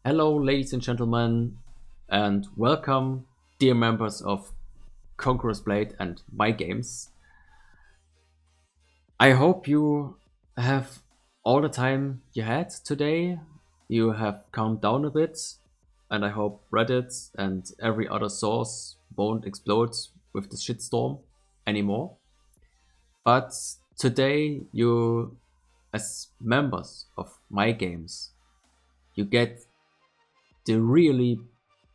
Hello, ladies and gentlemen, and welcome, dear members of Conqueror's Blade and MyGames. I hope you have all the time you had today. You have calmed down a bit, and I hope Reddit and every other source won't explode with the shitstorm anymore. But today, you, as members of MyGames, you get the really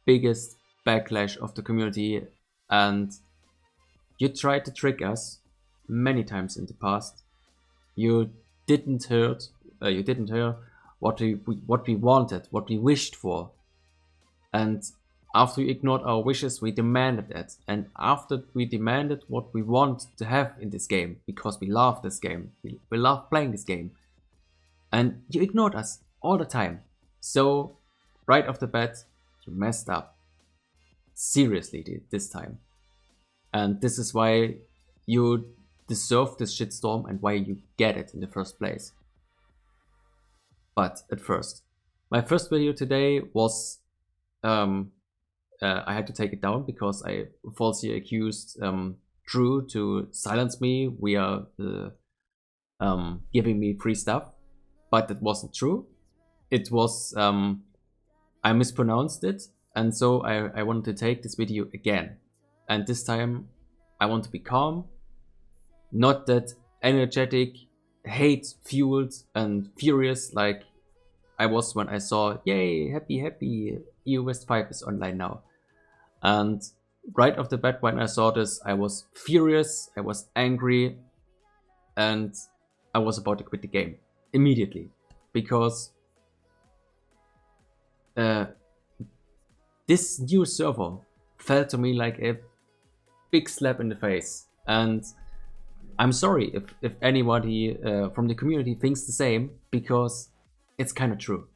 biggest backlash of the community, and you tried to trick us many times in the past. You didn't hear what we wanted, what we wished for, and after you ignored our wishes, we demanded it. And after we demanded what we want to have in this game, because we love this game, we love playing this game, and you ignored us all the time. So, right off the bat, you messed up seriously this time. And this is why you deserve this shitstorm and why you get it in the first place. But at first, my first video today was I had to take it down because I falsely accused Drew to silence me via giving me free stuff, but that wasn't true. It was I mispronounced it, and so I wanted to take this video again. And this time I want to be calm, not that energetic, hate-fueled and furious like I was when I saw, yay, happy, EU West 5 is online now. And right off the bat when I saw this, I was furious, I was angry, and I was about to quit the game immediately. Because this new server felt to me like a big slap in the face, and I'm sorry if anybody from the community thinks the same, because it's kind of true.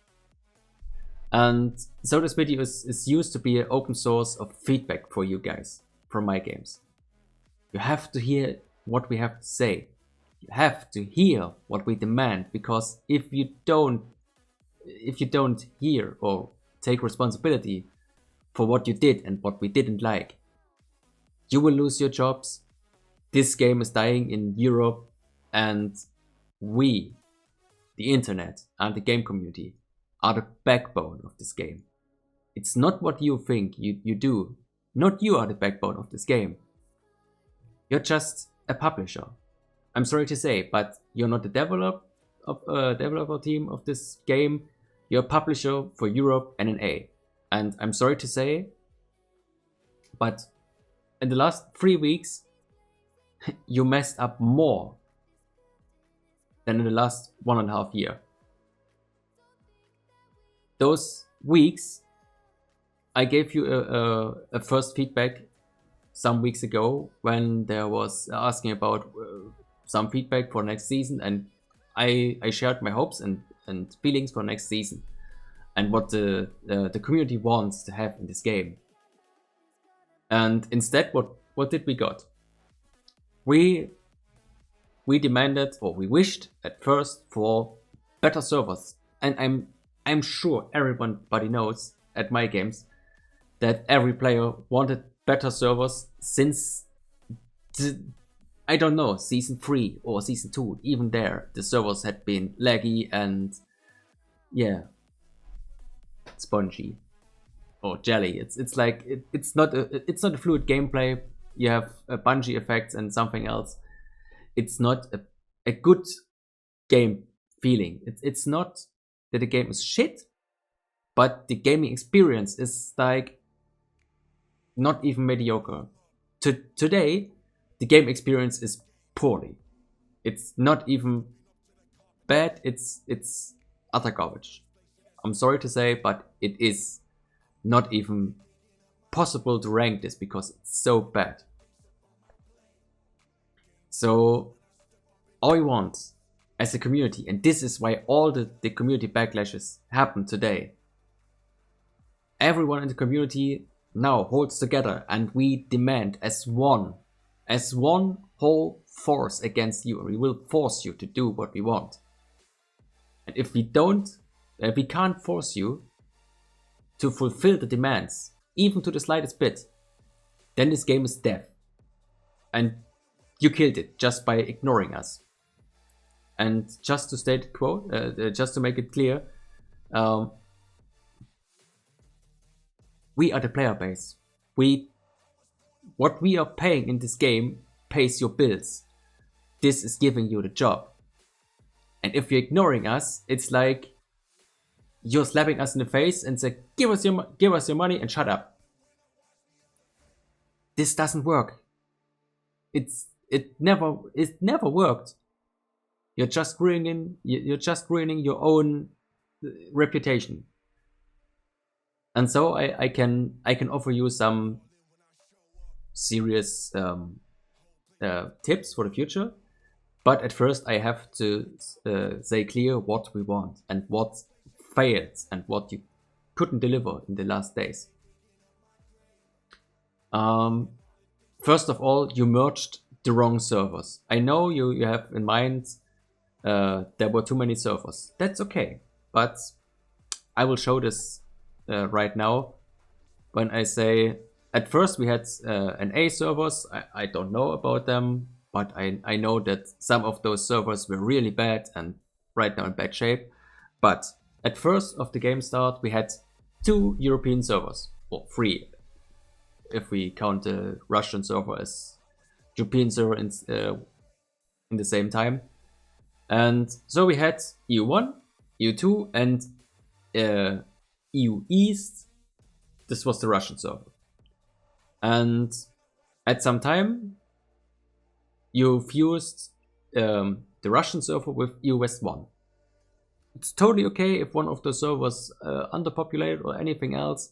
And so this video is used to be an open source of feedback for you guys from MyGames. You have to hear what we have to say. You have to hear what we demand, because if you don't hear or take responsibility for what you did and what we didn't like, you will lose your jobs. This game is dying in Europe, and we, the internet and the game community, are the backbone of this game. It's not what you think you do. Not you are the backbone of this game. You're just a publisher. I'm sorry to say, but you're not the developer team of this game. You're a publisher for Europe and NA. And I'm sorry to say, but in the last 3 weeks, you messed up more than in the last 1.5 years. Those weeks, I gave you a first feedback some weeks ago when there was asking about some feedback for next season, and I shared my hopes and feelings for next season and what the community wants to have in this game. And instead, what did we got? We demanded, or we wished at first, for better servers, and I'm sure everybody knows at MyGames that every player wanted better servers since I don't know, season 3 or season 2. Even there, the servers had been laggy and yeah, spongy or jelly. It's like it's not a fluid gameplay. You have a bungee effects and something else. It's not a good game feeling. It's not that the game is shit, but the gaming experience is like not even mediocre. Today, the game experience is poorly. It's not even bad. It's utter garbage. I'm sorry to say, but it is not even possible to rank this because it's so bad. So all we want as a community, and this is why all the community backlashes happen today. Everyone in the community now holds together, and we demand as one whole force against you. We will force you to do what we want. And if we can't force you, to fulfill the demands, even to the slightest bit, then this game is dead. And you killed it just by ignoring us. And just to state it quote, just to make it clear, we are the player base. What we are paying in this game pays your bills. This is giving you the job. And if you're ignoring us, it's like you're slapping us in the face and say, give us your money and shut up. This doesn't work. It never worked. You're just ruining your own reputation. And so I can offer you some serious tips for the future. But at first I have to say clear what we want and what failed and what you couldn't deliver in the last days. First of all, you merged the wrong servers. I know you have in mind there were too many servers. That's okay, but I will show this right now. When I say at first we had an A servers, I don't know about them, but I know that some of those servers were really bad and right now in bad shape. But at first of the game start, we had 2 European servers, or 3, if we count the Russian server as European server in the same time. And so we had EU1, EU2, and EU East. This was the Russian server. And at some time, you fused the Russian server with EU West 1. It's totally okay if one of the servers underpopulated or anything else.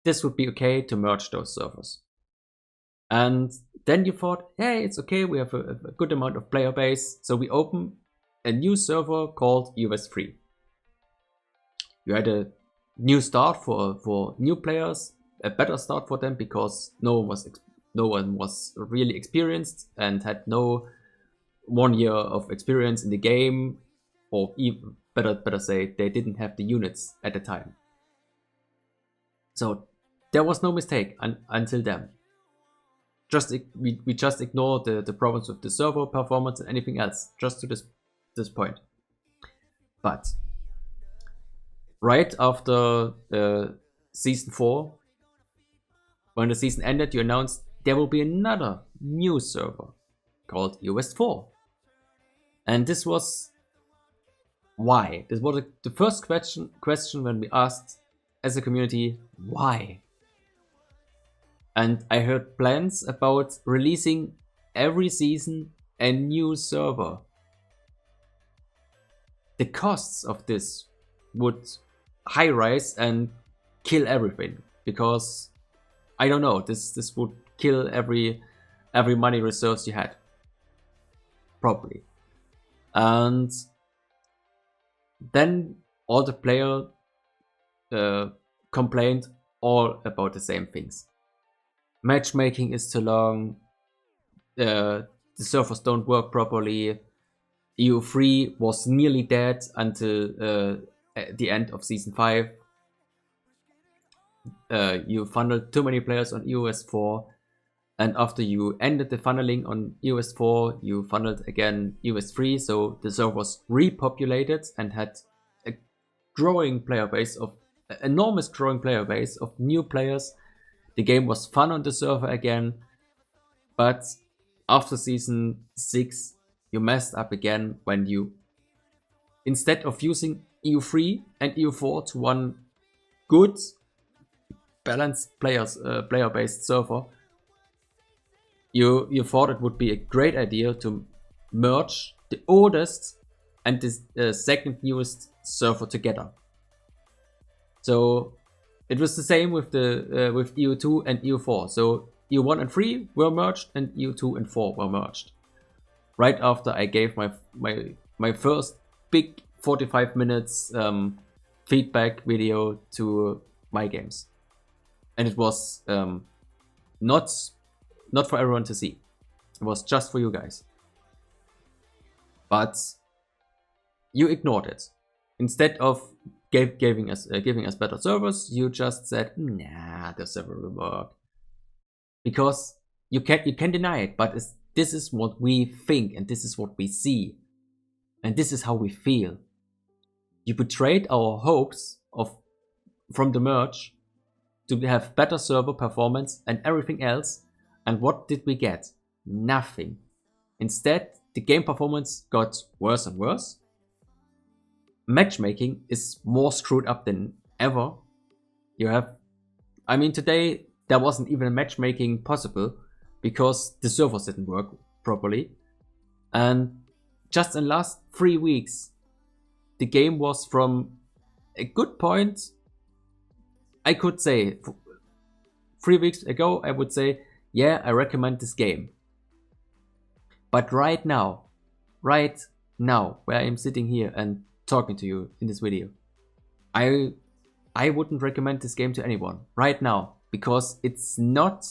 This would be okay to merge those servers. And then you thought, hey, it's okay, we have a good amount of player base, so we open a new server called EU West 3. You had a new start for new players, a better start for them because no one was really experienced and had no 1 year of experience in the game, or even better say they didn't have the units at the time. So there was no mistake until then. We just ignore the problems with the server performance and anything else, just to this point. But right after season 4, when the season ended, you announced there will be another new server called EU West 4. And this was why? This was the first question when we asked as a community, why? And I heard plans about releasing every season a new server. The costs of this would high rise and kill everything, because I don't know, this would kill every money reserves you had, probably. And then all the players complained all about the same things. Matchmaking is too long, the servers don't work properly, EU3 was nearly dead until the end of season 5. You funneled too many players on EU West 4, and after you ended the funneling on EU West 4, you funneled again EU West 3, so the server was repopulated and had a growing player base of enormous growing player base of new players. The game was fun on the server again, but after season 6 you messed up again when you, instead of using EU3 and EU4 to one good balanced player-based server, you thought it would be a great idea to merge the oldest and the second newest server together. So it was the same with the with EU2 and EU4. So EU1 and 3 were merged and EU2 and 4 were merged. Right after I gave my first big 45 minutes feedback video to MyGames. And it was not for everyone to see. It was just for you guys. But you ignored it. Instead of giving us better servers, you just said, nah, the server will work. Because you can deny it, but this is what we think, and this is what we see, and this is how we feel. You betrayed our hopes from the merge to have better server performance and everything else, and what did we get? Nothing. Instead, the game performance got worse and worse. Matchmaking is more screwed up than ever. Today there wasn't even a matchmaking possible because the servers didn't work properly. And just in the last 3 weeks, the game was from a good point. I could say 3 weeks ago, I would say, yeah, I recommend this game. But right now, where I'm sitting here and talking to you in this video, I wouldn't recommend this game to anyone right now, because it's not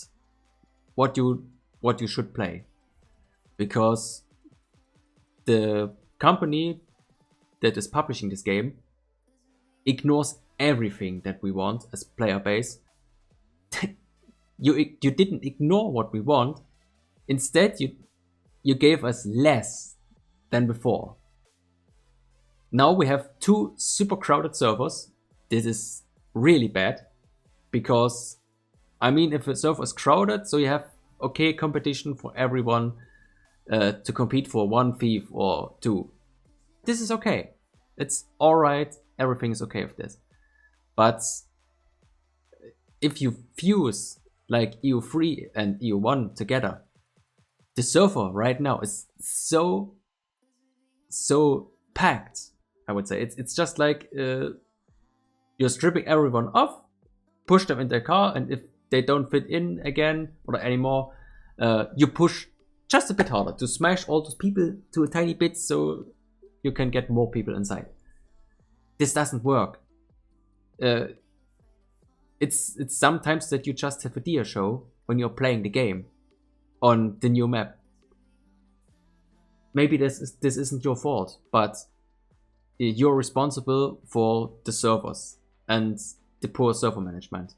what you should play. Because the company that is publishing this game ignores everything that we want as player base. You didn't ignore what we want. Instead, you gave us less than before. Now we have 2 super crowded servers. This is really bad, because if a server is crowded, so you have okay competition for everyone to compete for 1 thief or 2. This is okay. It's alright. Everything is okay with this. But if you fuse like EU3 and EU1 together, the server right now is so packed. I would say it's just like you're stripping everyone off, push them in their car, and if they don't fit in again or anymore, you push just a bit harder to smash all those people to a tiny bit so you can get more people inside. This doesn't work. It's sometimes that you just have a deer show when you're playing the game on the new map. Maybe this isn't your fault, but you're responsible for the servers and the poor server management.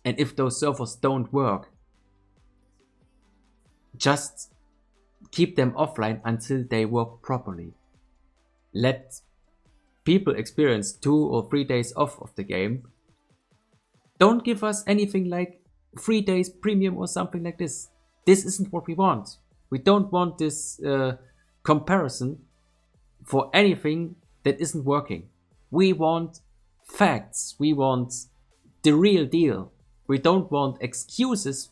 And if those servers don't work, just keep them offline until they work properly. Let people experience 2 or 3 days off of the game. Don't give us anything like 3 days premium or something like this. This isn't what we want. We don't want this comparison for anything that isn't working. We want facts. We want the real deal. We don't want excuses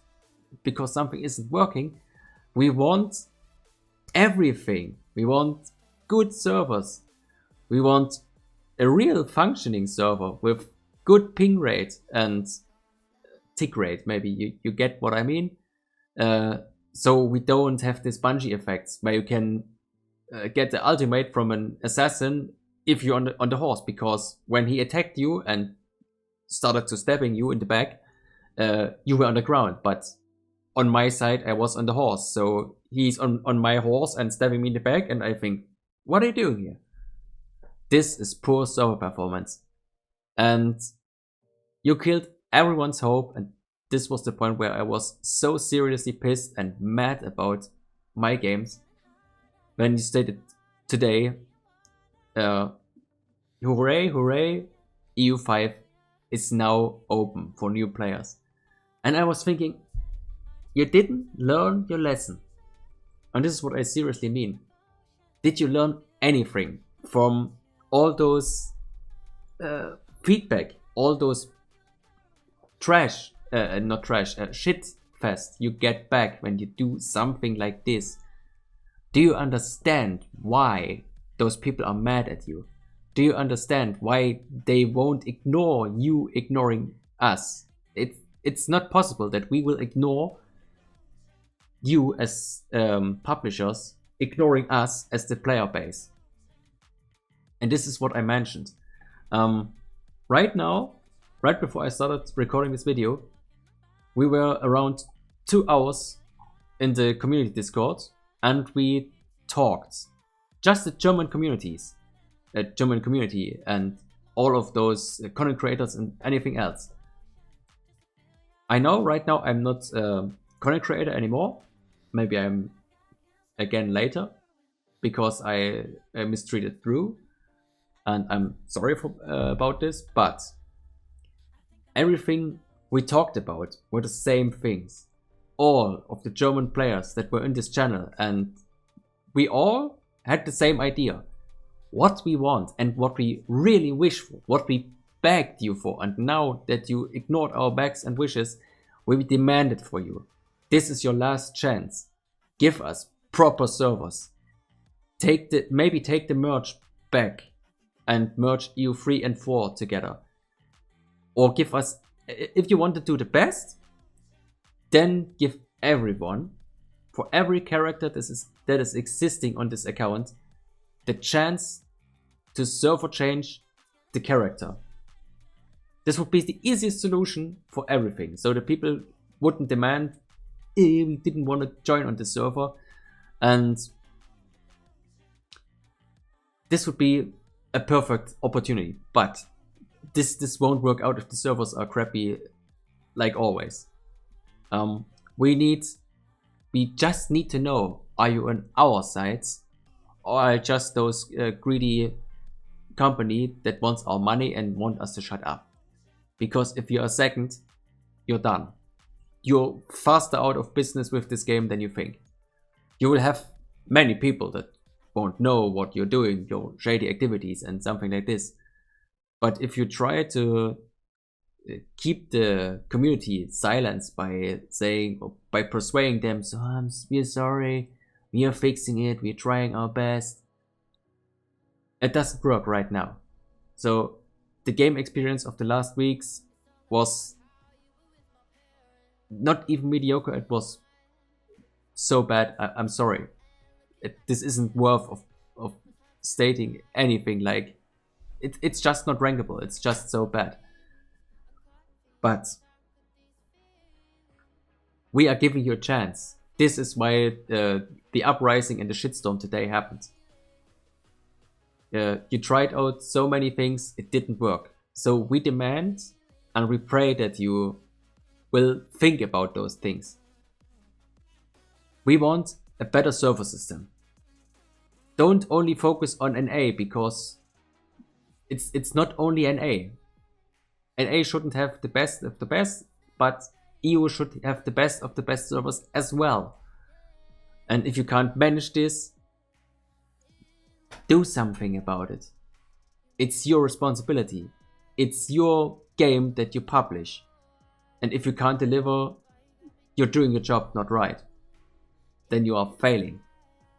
because something isn't working. We want everything. We want good servers. We want a real functioning server with good ping rate and tick rate. Maybe you get what I mean. So we don't have these bungee effects where you can get the ultimate from an assassin if you're on the horse, because when he attacked you and started to stabbing you in the back, you were on the ground, but on my side I was on the horse, so he's on my horse and stabbing me in the back, and I think, what are you doing here? This is poor server performance, and you killed everyone's hope. And this was the point where I was so seriously pissed and mad about MyGames when you stated today, hooray, hooray, EU5 is now open for new players. And I was thinking, you didn't learn your lesson. And this is what I seriously mean. Did you learn anything from all those feedback, all those shit fest you get back when you do something like this? Do you understand why those people are mad at you? Do you understand why they won't ignore you ignoring us? It's not possible that we will ignore you as publishers, ignoring us as the player base. And this is what I mentioned. Right now, right before I started recording this video, we were around 2 hours in the community Discord, and we talked. Just the German communities. German community and all of those content creators and anything else. I know right now I'm not a content creator anymore. Maybe I'm again later because I mistreated Drew, and I'm sorry about this, but everything we talked about were the same things. All of the German players that were in this channel, and we all had the same idea. What we want and what we really wish for, what we begged you for, and now that you ignored our begs and wishes, we demanded for you. This is your last chance. Give us proper servers. Maybe take the merge back and merge EU3 and 4 together. Or give us, if you want to do the best, then give everyone, for every character that is existing on this account, the chance to server change the character. This would be the easiest solution for everything. So the people wouldn't demand, we didn't want to join on the server. And this would be a perfect opportunity. But this won't work out if the servers are crappy like always. We just need to know, are you on our sides or are just those greedy company that wants our money and want us to shut up? Because if you're a second, you're done. You're faster out of business with this game than you think. You will have many people that won't know what you're doing, your shady activities and something like this. But if you try to keep the community silent by saying, or by persuading them, so we're sorry, we are fixing it, we're trying our best, it doesn't work right now. So the game experience of the last weeks was not even mediocre, it was so bad. I'm sorry. This isn't worth of stating anything. Like it's just not rankable, it's just so bad. But we are giving you a chance. This is why the uprising and the shitstorm today happened. You tried out so many things, it didn't work. So we demand and we pray that you will think about those things. We want a better server system. Don't only focus on NA, because it's not only NA. NA shouldn't have the best of the best, but EU should have the best of the best servers as well. And if you can't manage this, do something about it. It's your responsibility. It's your game that you publish. And if you can't deliver, you're doing your job not right. Then you are failing.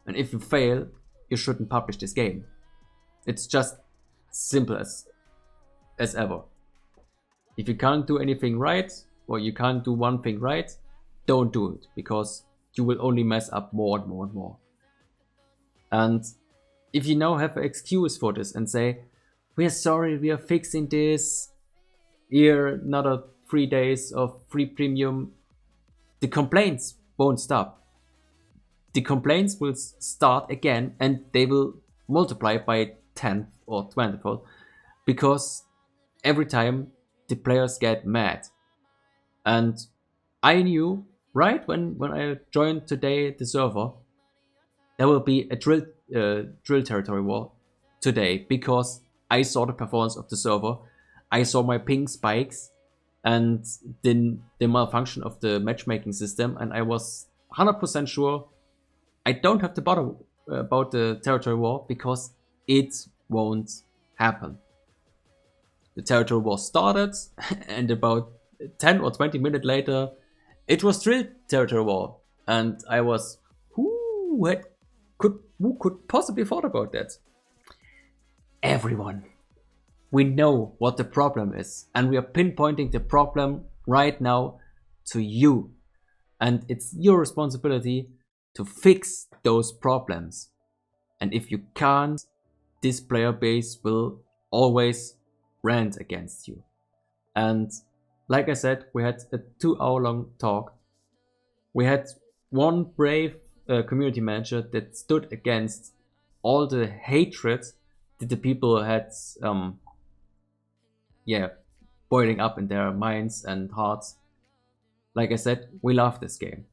And if you fail, you shouldn't publish this game. It's just simple as ever. If you can't do anything right, or you can't do one thing right, don't do it, because you will only mess up more and more and more. And if you now have an excuse for this and say, we are sorry, we are fixing this, here another 3 days of free premium, the complaints won't stop. The complaints will start again, and they will multiply by 10 or 20-fold, because every time the players get mad. And I knew right when I joined today the server, there will be a drill territory war today, because I saw the performance of the server, I saw my ping spikes and the malfunction of the matchmaking system, and I was 100% sure I don't have to bother about the territory war, because it won't happen. The territory war started, and about 10 or 20 minutes later, it was drill territory war, and I was, who could possibly thought about that? Everyone. We know what the problem is, and we are pinpointing the problem right now to you, and it's your responsibility to fix those problems. And if you can't, this player base will always rant against you. And like I said, we had a 2-hour long talk. We had one brave community manager that stood against all the hatred the people had yeah, boiling up in their minds and hearts. Like I said, we love this game.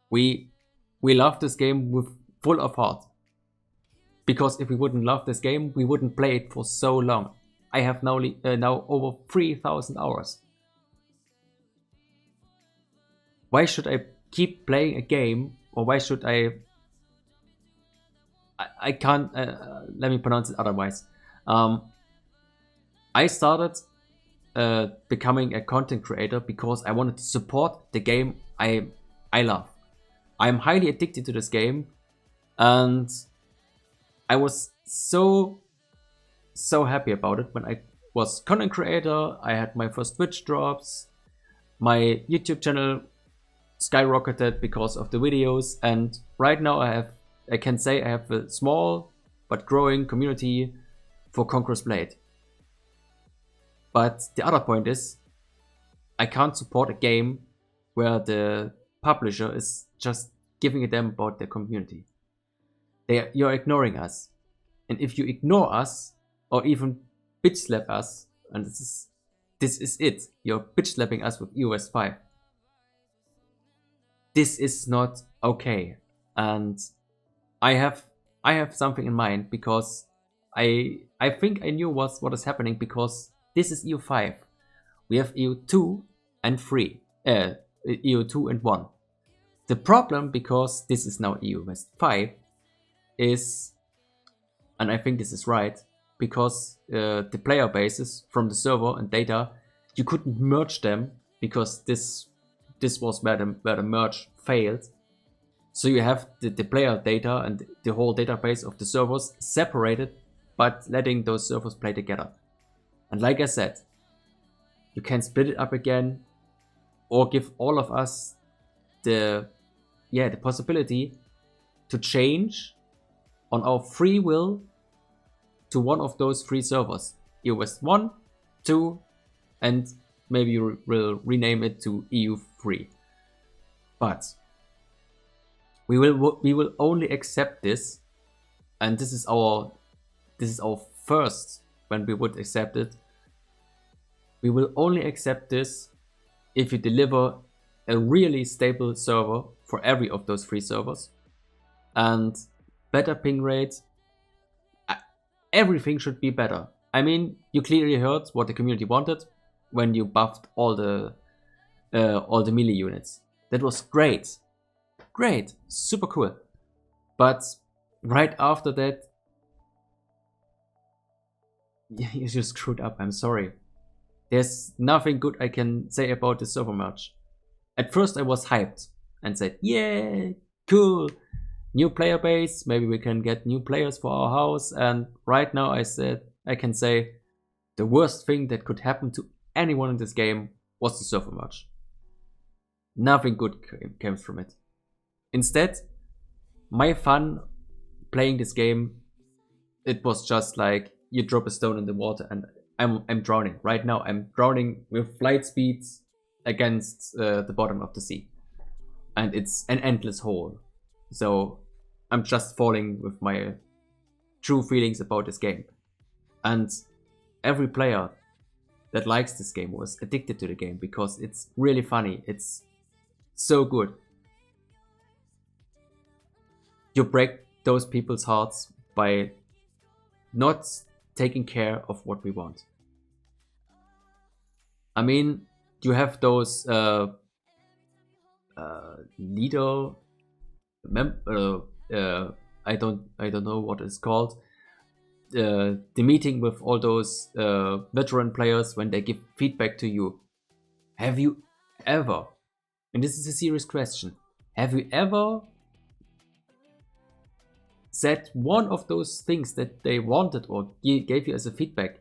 We love this game with full of heart. Because if we wouldn't love this game, we wouldn't play it for so long. I have now over 3,000 hours. Why should I keep playing a game, or why should I can't, let me pronounce it otherwise. I started becoming a content creator because I wanted to support the game I love. I'm highly addicted to this game, and I was so happy about it when I was content creator. I had my first Twitch drops, my YouTube channel skyrocketed because of the videos, and right now I can say I have a small but growing community for Conqueror's Blade. But the other point is, I can't support a game where the publisher is just giving a damn about their community. You're ignoring us. And if you ignore us, or even bitch slap us, and this is it, you're bitch slapping us with EOS 5. This is not okay. And I have something in mind, because I think I knew what is happening, because this is EU5. We have EU2 and 3. EU2 and 1. The problem, because this is now EU West 5, is, and I think this is right, because the player bases from the server and data, you couldn't merge them, because this was where the merge failed. So you have the player data and the whole database of the servers separated, but letting those servers play together. And like I said, you can split it up again, or give all of us the possibility to change on our free will to one of those 3 servers. EU West 1, 2, and maybe we'll rename it to EU3. But we will only accept this, and this is our first when we would accept it. We will only accept this if you deliver a really stable server for every of those 3 servers, and better ping rate. Everything should be better. I mean, you clearly heard what the community wanted when you buffed all the melee units. That was great, super cool. But right after that, you just screwed up. I'm sorry. There's nothing good I can say about the server merge. At first I was hyped and said, yeah, cool, new player base, maybe we can get new players for our house. And right now I can say the worst thing that could happen to anyone in this game was the server merge. Nothing good came from it. Instead, my fun playing this game, it was just like you drop a stone in the water and I'm drowning. Right now I'm drowning with flight speeds against the bottom of the sea. And it's an endless hole. So I'm just falling with my true feelings about this game. And every player that likes this game was addicted to the game because it's really funny. It's so good. You break those people's hearts by not taking care of what we want. I mean, you have those leader I don't know what it's called. The meeting with all those veteran players when they give feedback to you. Have you ever, and this is a serious question, have you ever said one of those things that they wanted or gave you as a feedback?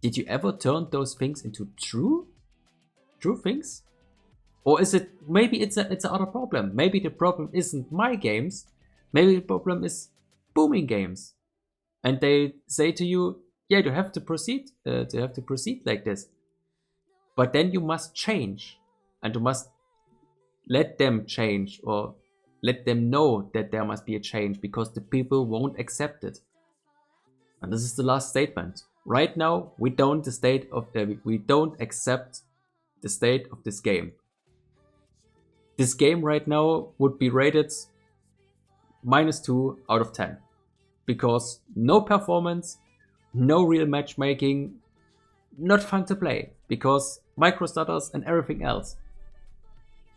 Did you ever turn those things into true things? Or is it, maybe it's another problem. Maybe the problem isn't MyGames. Maybe the problem is Booming Games. And they say to you, yeah, you have to proceed like this. But then you must change. And you must let them change, or let them know that there must be a change, because the people won't accept it. And this is the last statement. Right now, we don't accept the state of this game. This game right now would be rated -2 out of 10. Because no performance, no real matchmaking, not fun to play. Because micro stutters and everything else.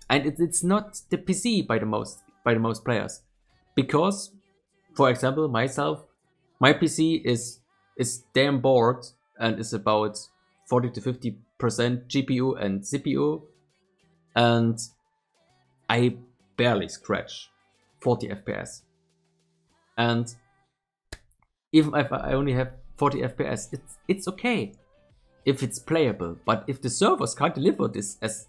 And it's not the PC by the most players. Because, for example, myself, my PC is damn bored and is about 40 to 50% GPU and CPU, and I barely scratch 40 FPS. And even if I only have 40 FPS, it's okay if it's playable. But if the servers can't deliver this as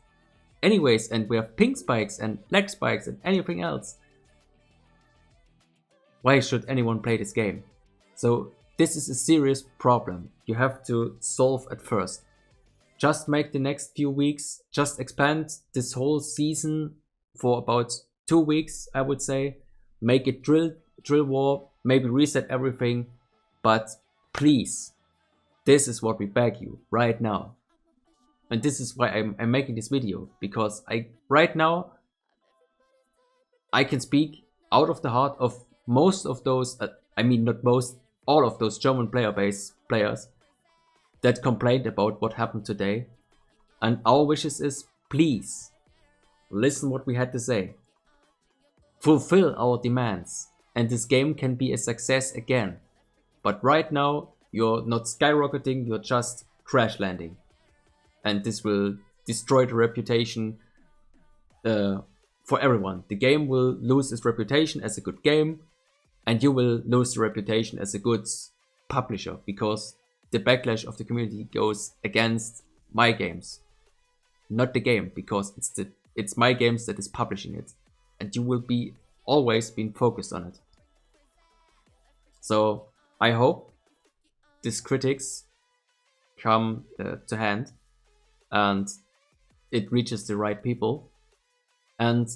anyways, and we have ping spikes and lag spikes and anything else, why should anyone play this game? So this is a serious problem you have to solve at first. Just make the next few weeks, just expand this whole season for about 2 weeks, I would say. Make it drill war, maybe reset everything, but please, this is what we beg you right now. And this is why I'm making this video, because right now I can speak out of the heart of most of those, not most, all of those German players that complained about what happened today. And our wishes is, please, listen what we had to say. Fulfill our demands, and this game can be a success again. But right now, you're not skyrocketing, you're just crash landing. And this will destroy the reputation for everyone. The game will lose its reputation as a good game, and you will lose the reputation as a good publisher, because the backlash of the community goes against MyGames, not the game, because it's MyGames that is publishing it, and you will be always being focused on it. So I hope these critics come to hand and it reaches the right people. And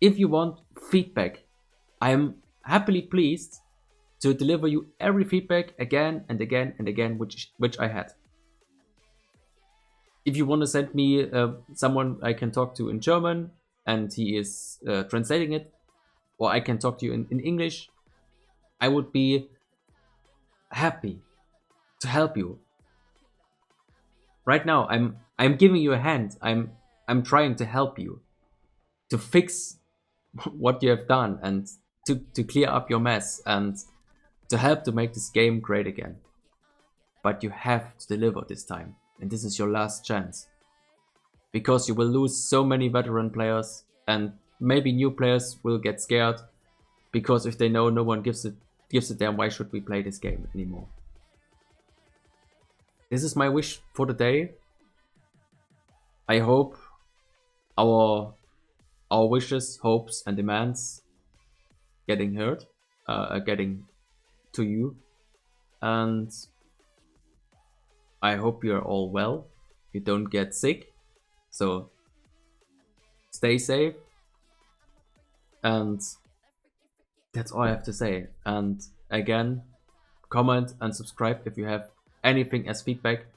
if you want feedback, I am happily pleased to deliver you every feedback again and again and again which I had. If you want to send me someone I can talk to in German and he is translating it, or I can talk to you in English, I would be happy to help you. Right now, I'm giving you a hand. I'm trying to help you to fix what you have done and to clear up your mess and to help to make this game great again. But you have to deliver this time, and this is your last chance, because you will lose so many veteran players, and maybe new players will get scared, because if they know no one gives a damn, why should we play this game anymore? This is my wish for the day. I hope our wishes, hopes and demands getting heard, getting to you, and I hope you're all well, you don't get sick, so stay safe, and that's all I have to say. And again, comment and subscribe if you have anything as feedback,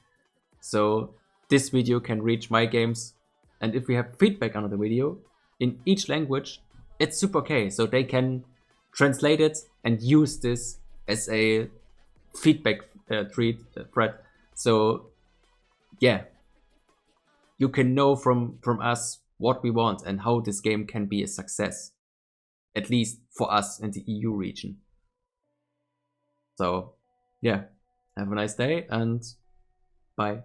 so this video can reach MyGames. And if we have feedback on the video in each language, it's super okay, so they can translate it and use this as a feedback thread. So yeah, you can know from us what we want and how this game can be a success, at least for us in the EU region. So yeah, have a nice day and bye.